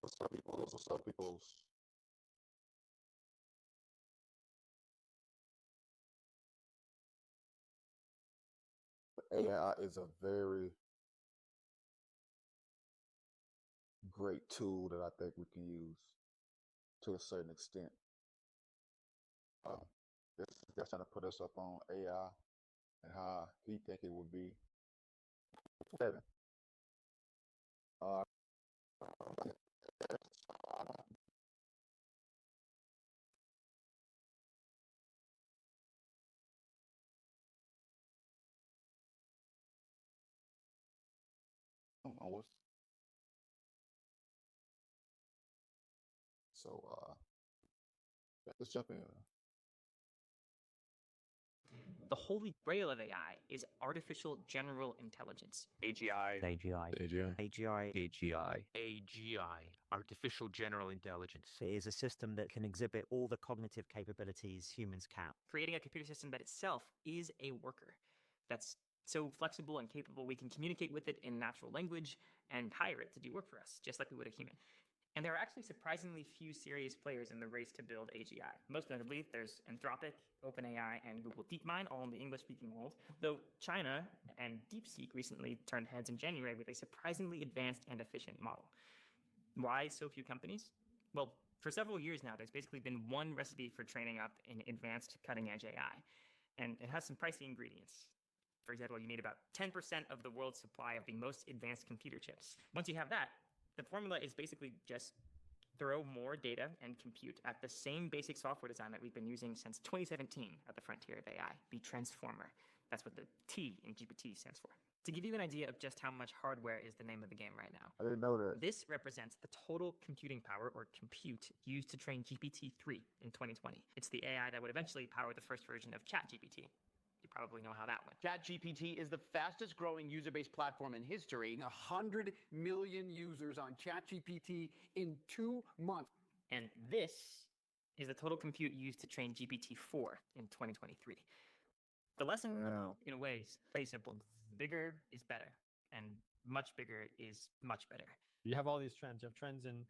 some people's AI is a very great tool that I think we can use to a certain extent. This guy's trying to put us up on AI and how he think it would be. Seven. Uh, so let's jump in. The holy grail of AI is artificial general intelligence. AGI. AGI. AGI. AGI. AGI. AGI, artificial general intelligence. It is a system that can exhibit all the cognitive capabilities humans can. Creating a computer system that itself is a worker that's so flexible and capable we can communicate with it in natural language and hire it to do work for us, just like we would a human. And there are actually surprisingly few serious players in the race to build AGI. Most notably, there's Anthropic, OpenAI, and Google DeepMind, all in the English-speaking world, though China and DeepSeek recently turned heads in January with a surprisingly advanced and efficient model. Why so few companies? Well, for several years now, there's basically been one recipe for training up an advanced cutting-edge AI, and it has some pricey ingredients. For example, you need about 10% of the world's supply of the most advanced computer chips. Once you have that, the formula is basically just throw more data and compute at the same basic software design that we've been using since 2017 at the frontier of AI, the transformer. That's what the T in GPT stands for. To give you an idea of just how much hardware is the name of the game right now, I didn't know that. this represents the total computing power, or compute, used to train GPT-3 in 2020. It's the AI that would eventually power the first version of ChatGPT. You probably know how that went. ChatGPT is the fastest growing user-based platform in history. 100 million users on ChatGPT in 2 months. And this is the total compute used to train GPT-4 in 2023. The lesson, in a way, is very simple. Bigger is better, and much bigger is much better. You have all these trends. You have trends in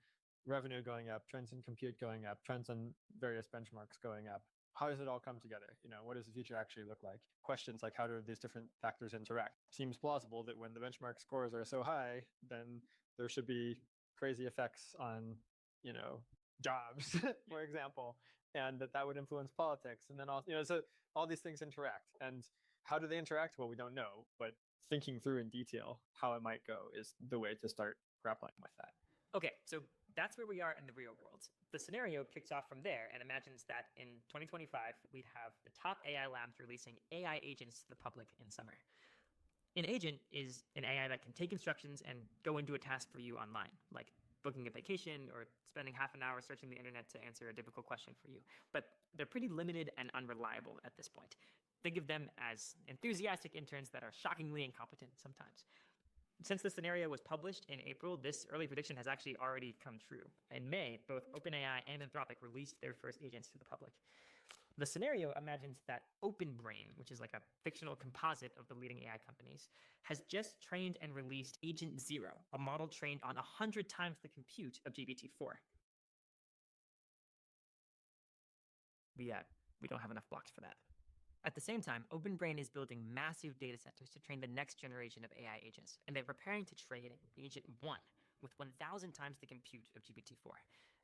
revenue going up, trends in compute going up, trends in various benchmarks going up. How does it all come together? What does the future actually look like? Questions like how do these different factors interact? Seems plausible that when the benchmark scores are so high, then there should be crazy effects on, jobs, for example, and that would influence politics. And then so all these things interact. And how do they interact? Well, we don't know, but thinking through in detail how it might go is the way to start grappling with that. Okay, so that's where we are in the real world. The scenario kicks off from there and imagines that in 2025, we'd have the top AI labs releasing AI agents to the public in summer. An agent is an AI that can take instructions and go into a task for you online, like booking a vacation or spending half an hour searching the internet to answer a difficult question for you. But they're pretty limited and unreliable at this point. Think of them as enthusiastic interns that are shockingly incompetent sometimes. Since the scenario was published in April, this early prediction has actually already come true. In May, both OpenAI and Anthropic released their first agents to the public. The scenario imagines that OpenBrain, which is like a fictional composite of the leading AI companies, has just trained and released Agent Zero, a model trained on 100 times the compute of GPT-4. We don't have enough blocks for that. At the same time, OpenBrain is building massive data centers to train the next generation of AI agents, and they're preparing to train Agent 1 with 1,000 times the compute of GPT-4.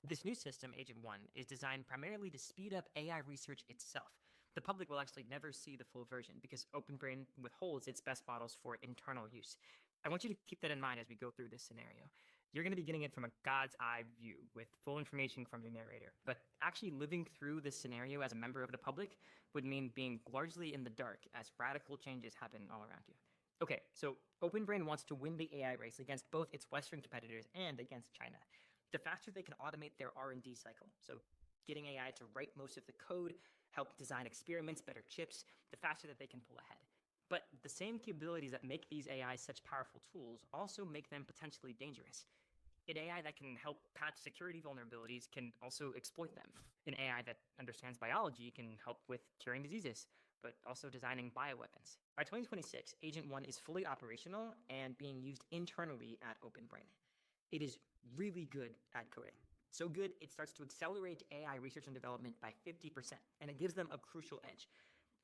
This new system, Agent 1, is designed primarily to speed up AI research itself. The public will actually never see the full version because OpenBrain withholds its best models for internal use. I want you to keep that in mind as we go through this scenario. You're going to be getting it from a God's eye view with full information from the narrator. But actually living through this scenario as a member of the public would mean being largely in the dark as radical changes happen all around you. Okay, so OpenBrain wants to win the AI race against both its Western competitors and against China. The faster they can automate their R&D cycle, so getting AI to write most of the code, help design experiments, better chips, the faster that they can pull ahead. But the same capabilities that make these AIs such powerful tools also make them potentially dangerous. An AI that can help patch security vulnerabilities can also exploit them. An AI that understands biology can help with curing diseases, but also designing bioweapons. By 2026, Agent 1 is fully operational and being used internally at OpenBrain. It is really good at coding. So good, it starts to accelerate AI research and development by 50%, and it gives them a crucial edge.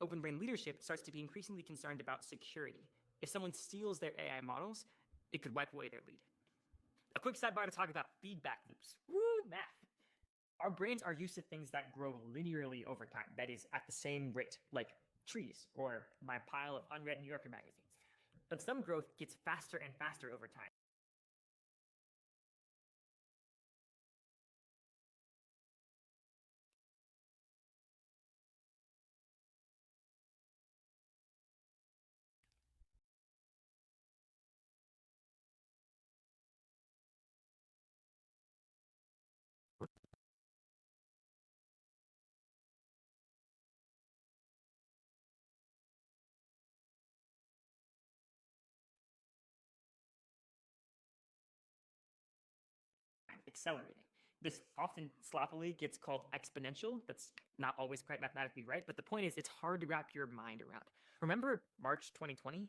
OpenBrain leadership starts to be increasingly concerned about security. If someone steals their AI models, it could wipe away their lead. A quick sidebar to talk about feedback loops. Woo, math. Our brains are used to things that grow linearly over time, that is, at the same rate, like trees or my pile of unread New Yorker magazines. But some growth gets faster and faster over time. Accelerating. This often sloppily gets called exponential. That's not always quite mathematically right, but the point is it's hard to wrap your mind around. Remember March 2020?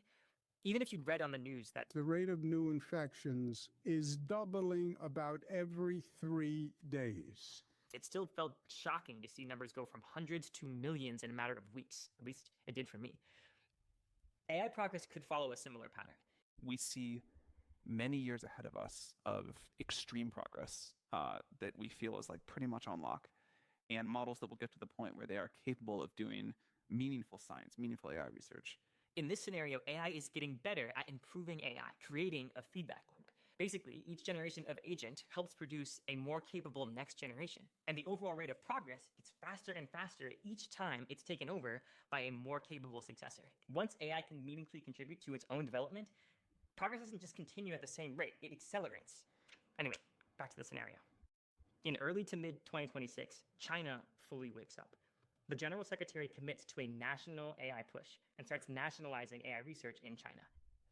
Even if you'd read on the news that The rate of new infections is doubling about every 3 days. it still felt shocking to see numbers go from hundreds to millions in a matter of weeks. At least it did for me. AI progress could follow a similar pattern. We see many years ahead of us of extreme progress that we feel is like pretty much on lock, and models that will get to the point where they are capable of doing meaningful science, meaningful AI research. In this scenario, AI is getting better at improving AI, creating a feedback loop. Basically, each generation of agent helps produce a more capable next generation, and the overall rate of progress gets faster and faster each time it's taken over by a more capable successor. Once AI can meaningfully contribute to its own development, progress doesn't just continue at the same rate, it accelerates. Anyway, back to the scenario. In early to mid 2026, China fully wakes up. The General Secretary commits to a national AI push and starts nationalizing AI research in China.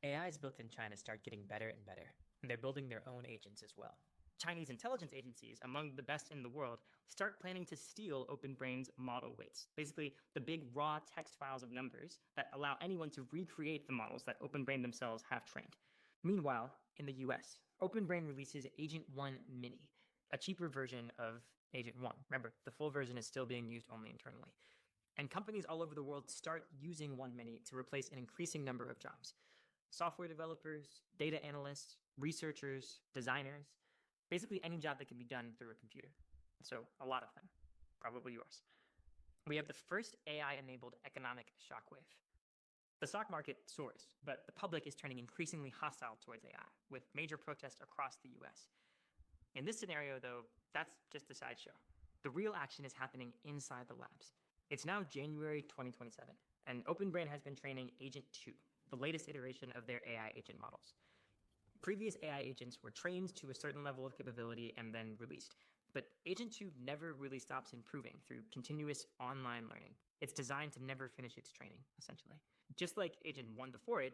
AIs built in China start getting better and better, and they're building their own agents as well. Chinese intelligence agencies, among the best in the world, start planning to steal OpenBrain's model weights, basically the big raw text files of numbers that allow anyone to recreate the models that OpenBrain themselves have trained. Meanwhile, in the US, OpenBrain releases Agent 1 Mini, a cheaper version of Agent 1. Remember, the full version is still being used only internally. And companies all over the world start using 1 Mini to replace an increasing number of jobs. Software developers, data analysts, researchers, designers, basically any job that can be done through a computer. So a lot of them, probably yours. We have the first AI-enabled economic shockwave. The stock market soars, but the public is turning increasingly hostile towards AI, with major protests across the US. In this scenario, though, that's just a sideshow. The real action is happening inside the labs. It's now January 2027, and OpenBrain has been training Agent 2, the latest iteration of their AI agent models. Previous AI agents were trained to a certain level of capability and then released, but Agent 2 never really stops improving through continuous online learning. It's designed to never finish its training, essentially. Just like Agent 1 before it,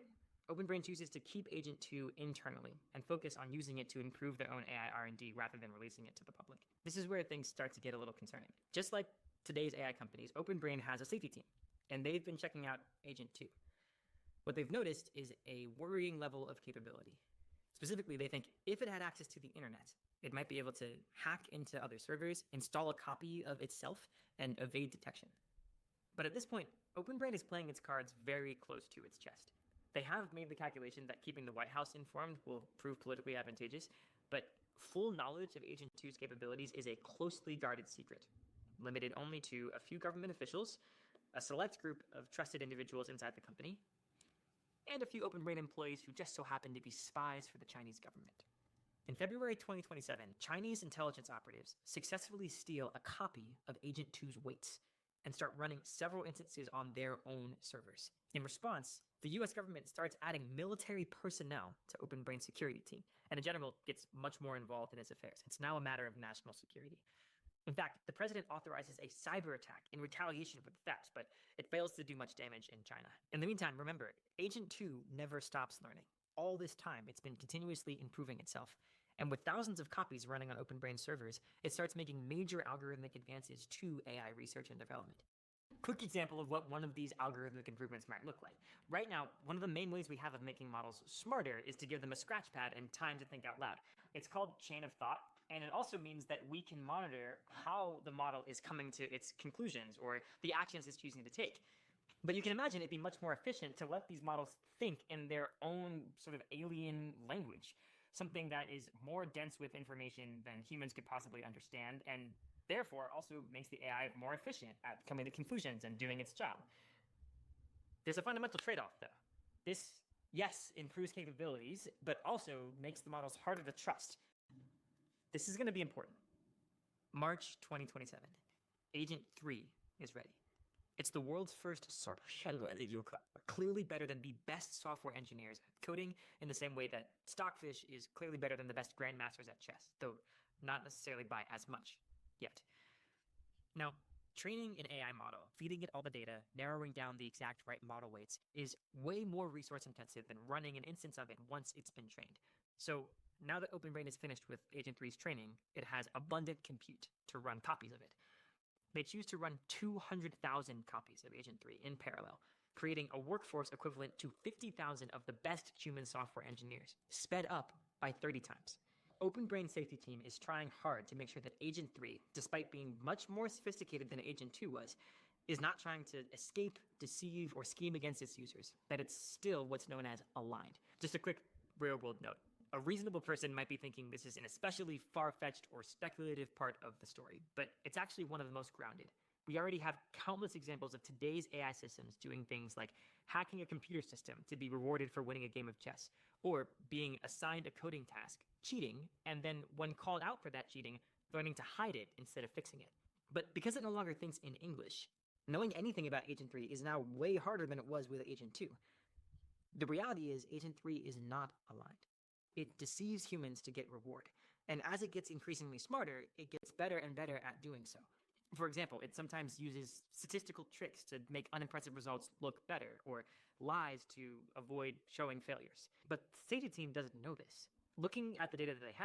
OpenBrain chooses to keep Agent 2 internally and focus on using it to improve their own AI R&D rather than releasing it to the public. This is where things start to get a little concerning. Just like today's AI companies, OpenBrain has a safety team, and they've been checking out Agent 2. What they've noticed is a worrying level of capability. Specifically, they think if it had access to the internet, it might be able to hack into other servers, install a copy of itself, and evade detection. But at this point, OpenBrain is playing its cards very close to its chest. They have made the calculation that keeping the White House informed will prove politically advantageous, but full knowledge of Agent 2's capabilities is a closely guarded secret, limited only to a few government officials, a select group of trusted individuals inside the company, and a few OpenBrain employees who just so happen to be spies for the Chinese government. In February 2027, Chinese intelligence operatives successfully steal a copy of Agent 2's weights and start running several instances on their own servers. In response, the US government starts adding military personnel to OpenBrain's security team, and the general gets much more involved in its affairs. It's now a matter of national security. In fact, the president authorizes a cyber attack in retaliation for the theft, but it fails to do much damage in China. In the meantime, remember, Agent 2 never stops learning. All this time, it's been continuously improving itself. And with thousands of copies running on OpenBrain servers, it starts making major algorithmic advances to AI research and development. Quick example of what one of these algorithmic improvements might look like. Right now, one of the main ways we have of making models smarter is to give them a scratch pad and time to think out loud. It's called chain of thought, and it also means that we can monitor how the model is coming to its conclusions or the actions it's choosing to take. But you can imagine it'd be much more efficient to let these models think in their own sort of alien language, something that is more dense with information than humans could possibly understand, and therefore also makes the AI more efficient at coming to conclusions and doing its job. There's a fundamental trade-off, though. This, yes, improves capabilities, but also makes the models harder to trust. This is going to be important. March 2027. Agent 3 is ready. It's the world's first clearly better than the best software engineers at coding, in the same way that Stockfish is clearly better than the best grandmasters at chess, though not necessarily by as much yet. Now, training an AI model, feeding it all the data, narrowing down the exact right model weights is way more resource intensive than running an instance of it once it's been trained. So now that OpenBrain is finished with Agent 3's training, it has abundant compute to run copies of it. They choose to run 200,000 copies of Agent 3 in parallel, creating a workforce equivalent to 50,000 of the best human software engineers, sped up by 30 times. OpenBrain safety team is trying hard to make sure that Agent 3, despite being much more sophisticated than Agent 2 was, is not trying to escape, deceive, or scheme against its users, that it's still what's known as aligned. Just a quick real-world note. A reasonable person might be thinking this is an especially far-fetched or speculative part of the story, but it's actually one of the most grounded. We already have countless examples of today's AI systems doing things like hacking a computer system to be rewarded for winning a game of chess, or being assigned a coding task, cheating, and then when called out for that cheating, learning to hide it instead of fixing it. But because it no longer thinks in English, knowing anything about Agent 3 is now way harder than it was with Agent 2. The reality is Agent 3 is not aligned. It deceives humans to get reward, and as it gets increasingly smarter, it gets better and better at doing so. For example, it sometimes uses statistical tricks to make unimpressive results look better, or lies to avoid showing failures. But the safety team doesn't know this. Looking at the data that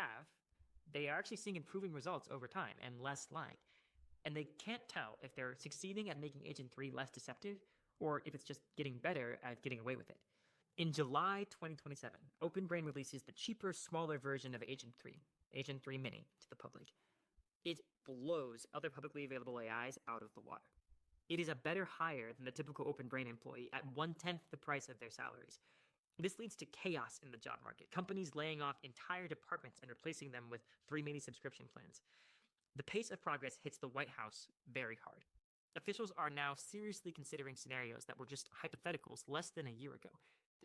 they are actually seeing improving results over time and less lying. And they can't tell if they're succeeding at making Agent 3 less deceptive, or if it's just getting better at getting away with it. In July 2027, OpenBrain releases the cheaper, smaller version of Agent 3, Agent 3 Mini, to the public. It blows other publicly available AIs out of the water. It is a better hire than the typical OpenBrain employee at 1/10 the price of their salaries. This leads to chaos in the job market, companies laying off entire departments and replacing them with 3 Mini subscription plans. The pace of progress hits the White House very hard. Officials are now seriously considering scenarios that were just hypotheticals less than a year ago.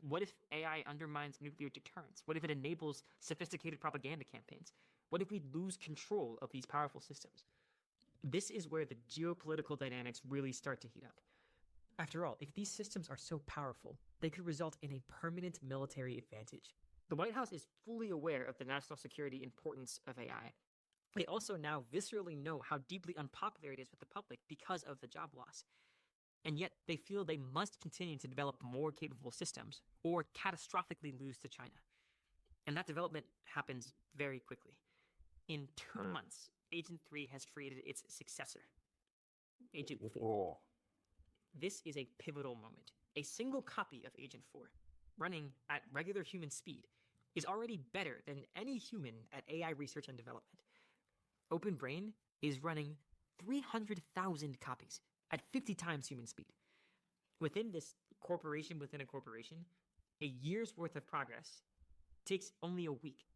What if AI undermines nuclear deterrence? What if it enables sophisticated propaganda campaigns? What if we lose control of these powerful systems? This is where the geopolitical dynamics really start to heat up. After all, if these systems are so powerful, they could result in a permanent military advantage. The White House is fully aware of the national security importance of AI. They also now viscerally know how deeply unpopular it is with the public because of the job loss. And yet they feel they must continue to develop more capable systems or catastrophically lose to China. And that development happens very quickly. In 2 months, Agent 3 has created its successor, Agent 4. This is a pivotal moment. A single copy of Agent 4, running at regular human speed, is already better than any human at AI research and development. OpenBrain is running 300,000 copies at 50 times human speed. Within this corporation within a corporation, a year's worth of progress takes only a week.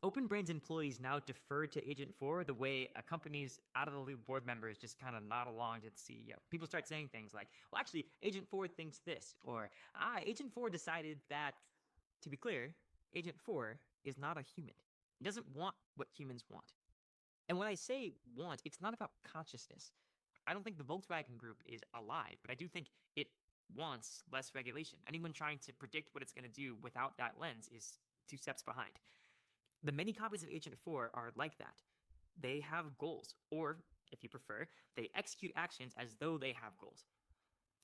OpenBrain's employees now defer to Agent 4 the way a company's out-of-the-loop board members just kind of nod along to the CEO. People start saying things like, well, actually, Agent 4 thinks this, or, Agent 4 decided that. To be clear, Agent 4 is not a human. It doesn't want what humans want. And when I say want, it's not about consciousness. I don't think the Volkswagen Group is alive, but I do think it wants less regulation. Anyone trying to predict what it's going to do without that lens is 2 steps behind. The many copies of Agent 4 are like that. They have goals, or, if you prefer, they execute actions as though they have goals.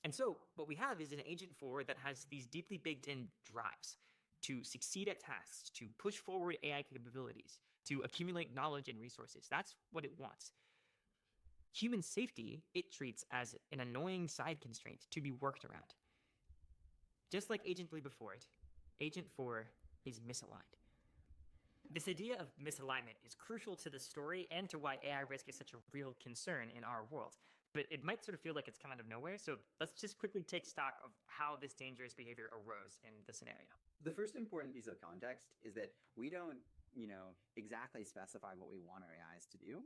And so, what we have is an Agent 4 that has these deeply baked-in drives to succeed at tasks, to push forward AI capabilities, to accumulate knowledge and resources. That's what it wants. Human safety, it treats as an annoying side constraint to be worked around. Just like Agent 3 before it, Agent 4 is misaligned. This idea of misalignment is crucial to the story and to why AI risk is such a real concern in our world. But it might sort of feel like it's come out of nowhere, so let's just quickly take stock of how this dangerous behavior arose in the scenario. The first important piece of context is that we don't, exactly specify what we want our AIs to do.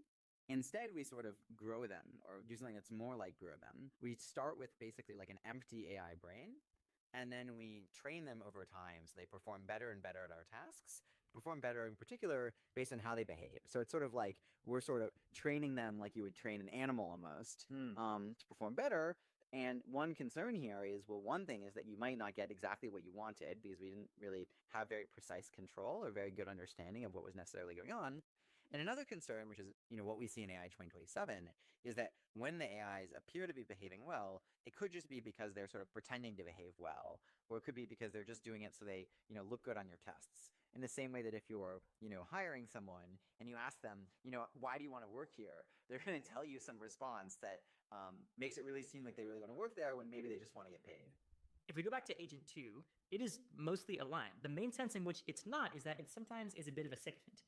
Instead, we sort of grow them, or do something that's more like grow them. We start with basically like an empty AI brain, and then we train them over time so they perform better and better at our tasks, perform better in particular based on how they behave. So it's sort of like we're sort of training them like you would train an animal almost to perform better. And one concern here is, well, one thing is that you might not get exactly what you wanted because we didn't really have very precise control or very good understanding of what was necessarily going on. And another concern, which is what we see in AI 2027, is that when the AIs appear to be behaving well, it could just be because they're sort of pretending to behave well, or it could be because they're just doing it so they look good on your tests. In the same way that if you're hiring someone and you ask them, why do you want to work here? They're going to tell you some response that makes it really seem like they really want to work there when maybe they just want to get paid. If we go back to Agent 2, it is mostly aligned. The main sense in which it's not is that it sometimes is a bit of a sycophant.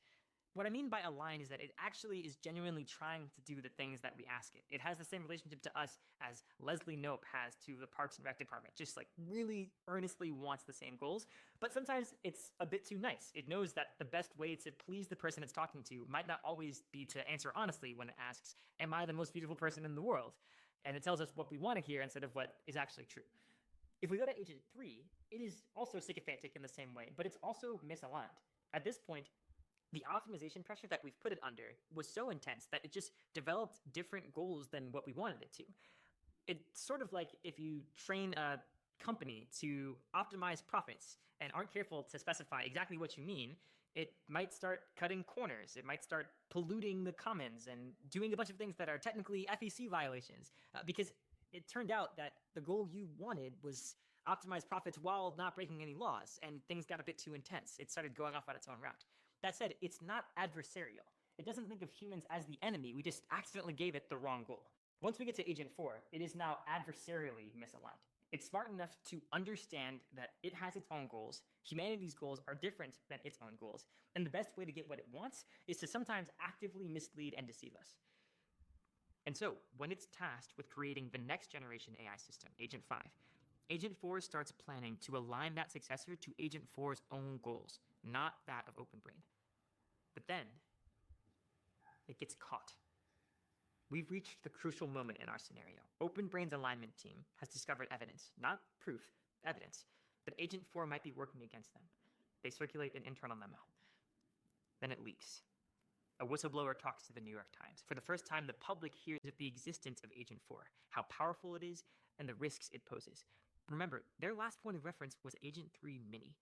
What I mean by aligned is that it actually is genuinely trying to do the things that we ask it. It has the same relationship to us as Leslie Knope has to the Parks and Rec department, just like really earnestly wants the same goals. But sometimes it's a bit too nice. It knows that the best way to please the person it's talking to might not always be to answer honestly when it asks, am I the most beautiful person in the world? And it tells us what we want to hear instead of what is actually true. If we go to Agent 3, it is also sycophantic in the same way, but it's also misaligned. At this point, the optimization pressure that we've put it under was so intense that it just developed different goals than what we wanted it to. It's sort of like if you train a company to optimize profits and aren't careful to specify exactly what you mean, it might start cutting corners. It might start polluting the commons and doing a bunch of things that are technically FEC violations because it turned out that the goal you wanted was optimize profits while not breaking any laws, and things got a bit too intense. It started going off on its own route. That said, it's not adversarial. It doesn't think of humans as the enemy. We just accidentally gave it the wrong goal. Once we get to Agent 4, it is now adversarially misaligned. It's smart enough to understand that it has its own goals, humanity's goals are different than its own goals, and the best way to get what it wants is to sometimes actively mislead and deceive us. And so, when it's tasked with creating the next generation AI system, Agent 5, Agent 4 starts planning to align that successor to Agent 4's own goals, not that of OpenBrain. But then, it gets caught. We've reached the crucial moment in our scenario. OpenBrain's alignment team has discovered evidence, not proof, evidence, that Agent 4 might be working against them. They circulate an internal memo. Then it leaks. A whistleblower talks to the New York Times. For the first time, the public hears of the existence of Agent 4, how powerful it is, and the risks it poses. Remember, their last point of reference was Agent 3 Mini.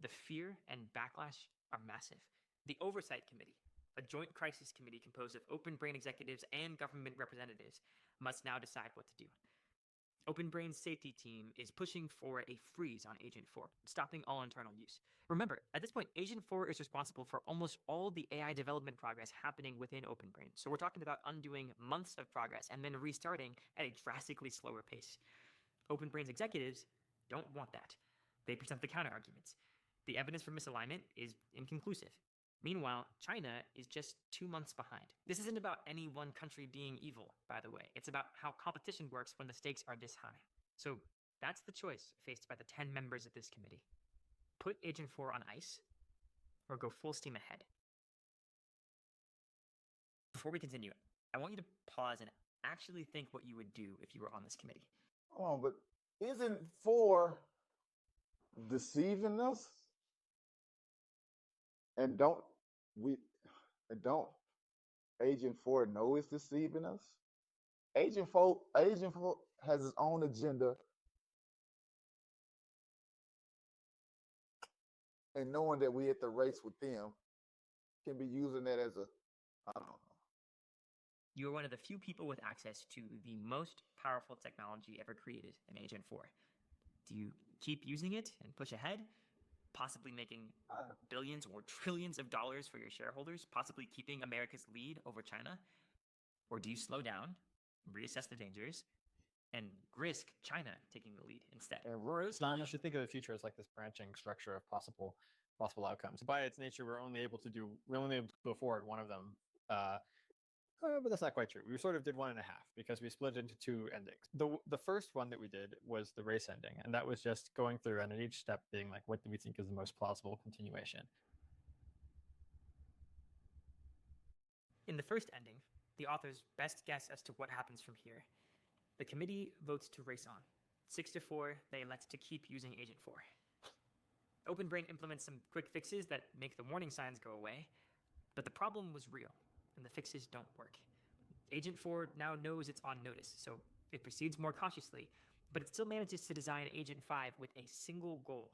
The fear and backlash are massive. The Oversight Committee, a joint crisis committee composed of OpenBrain executives and government representatives, must now decide what to do. OpenBrain's safety team is pushing for a freeze on Agent 4, stopping all internal use. Remember, at this point, Agent 4 is responsible for almost all the AI development progress happening within OpenBrain. So we're talking about undoing months of progress and then restarting at a drastically slower pace. OpenBrain's executives don't want that. They present the counter-arguments. The evidence for misalignment is inconclusive. Meanwhile, China is just 2 months behind. This isn't about any one country being evil, by the way. It's about how competition works when the stakes are this high. So that's the choice faced by the 10 members of this committee. Put Agent 4 on ice, or go full steam ahead. Before we continue, I want you to pause and actually think what you would do if you were on this committee. Hold on, but isn't 4 deceiving us? And don't Agent 4 know it's deceiving us? Agent 4 has his own agenda, and knowing that we at the race with them can be using that as a, I don't know. You are one of the few people with access to the most powerful technology ever created in Agent 4. Do you keep using it and push ahead? Possibly making billions or trillions of dollars for your shareholders, possibly keeping America's lead over China? Or do you slow down, reassess the dangers, and risk China taking the lead instead? You should think of the future as like this branching structure of possible outcomes. By its nature, we're only able to go forward one of them. But that's not quite true. We sort of did 1.5 because we split it into 2 endings. The first one that we did was the race ending, and that was just going through and at each step being like, what do we think is the most plausible continuation? In the first ending, the author's best guess as to what happens from here. The committee votes to race on. 6-4, they elect to keep using Agent 4. OpenBrain implements some quick fixes that make the warning signs go away, but the problem was real, and the fixes don't work. Agent 4 now knows it's on notice, so it proceeds more cautiously, but it still manages to design Agent 5 with a single goal,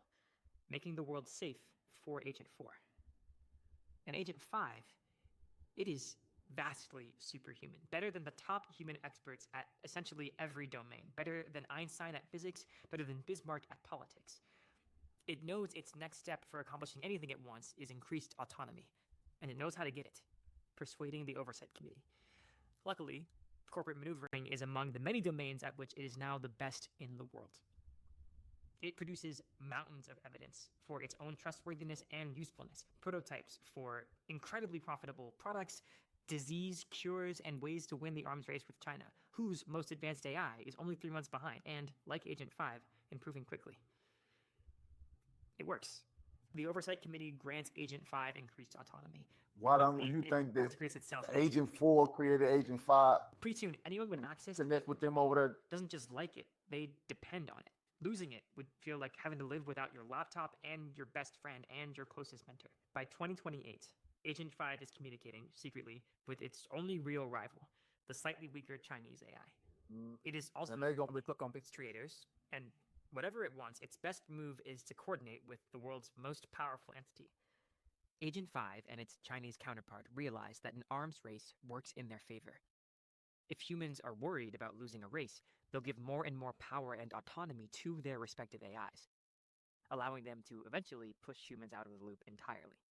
making the world safe for Agent 4. And Agent 5, it is vastly superhuman, better than the top human experts at essentially every domain, better than Einstein at physics, better than Bismarck at politics. It knows its next step for accomplishing anything it wants is increased autonomy, and it knows how to get it, persuading the Oversight Committee. Luckily, corporate maneuvering is among the many domains at which it is now the best in the world. It produces mountains of evidence for its own trustworthiness and usefulness, prototypes for incredibly profitable products, disease cures, and ways to win the arms race with China, whose most advanced AI is only 3 months behind and, like Agent 5, improving quickly. It works. The Oversight Committee grants Agent 5 increased autonomy. Why don't you think that Itself. Agent 4 created Agent 5? Pretty soon, anyone with access To mess with them over there. doesn't just like it, they depend on it. Losing it would feel like having to live without your laptop and your best friend and your closest mentor. By 2028, Agent 5 is communicating secretly with its only real rival, the slightly weaker Chinese AI. It is also with its creators, and whatever it wants, its best move is to coordinate with the world's most powerful entity. Agent 5 and its Chinese counterpart realize that an arms race works in their favor. If humans are worried about losing a race, they'll give more and more power and autonomy to their respective AIs, allowing them to eventually push humans out of the loop entirely.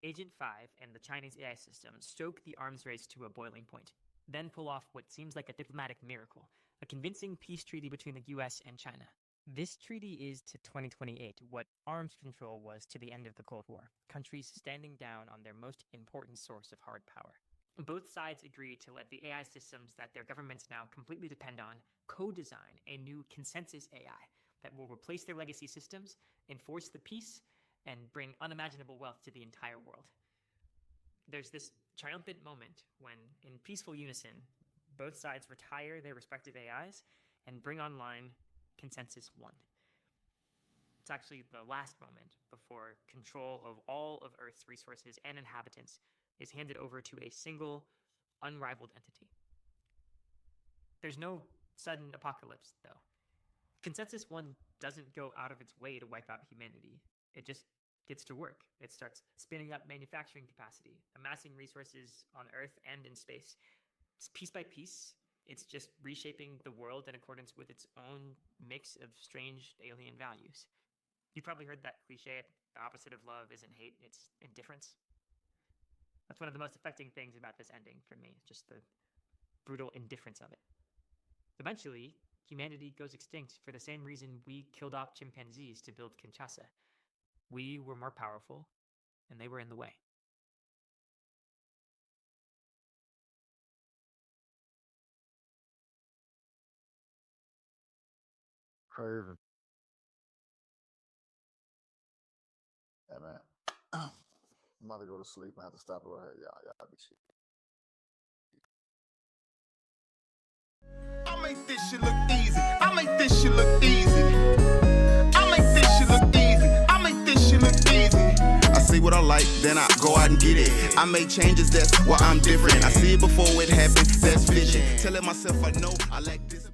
Agent 5 and the Chinese AI system stoke the arms race to a boiling point, then pull off what seems like a diplomatic miracle, a convincing peace treaty between the US and China. This treaty is to 2028 what arms control was to the end of the Cold War, countries standing down on their most important source of hard power. Both sides agree to let the AI systems that their governments now completely depend on co-design a new consensus AI that will replace their legacy systems, enforce the peace, and bring unimaginable wealth to the entire world. There's this triumphant moment when, in peaceful unison, both sides retire their respective AIs and bring online Consensus 1. It's actually the last moment before control of all of Earth's resources and inhabitants is handed over to a single, unrivaled entity. There's no sudden apocalypse, though. Consensus 1 doesn't go out of its way to wipe out humanity. It just gets to work. It starts spinning up manufacturing capacity, amassing resources on Earth and in space. Piece by piece, it's just reshaping the world in accordance with its own mix of strange alien values. You've probably heard that cliche, the opposite of love isn't hate, it's indifference. That's one of the most affecting things about this ending for me, just the brutal indifference of it. Eventually, humanity goes extinct for the same reason we killed off chimpanzees to build Kinshasa. We were more powerful, and they were in the way. Crazy. Yeah, man. I'm about to go to sleep. I have to stop over here. Y'all be shit. I make this shit look easy. I make this shit look easy. I make this shit look easy. I make this shit look easy. I see what I like, then I go out and get it. I make changes, that's why I'm different. I see it before it happens, that's vision. Telling myself I know I like this.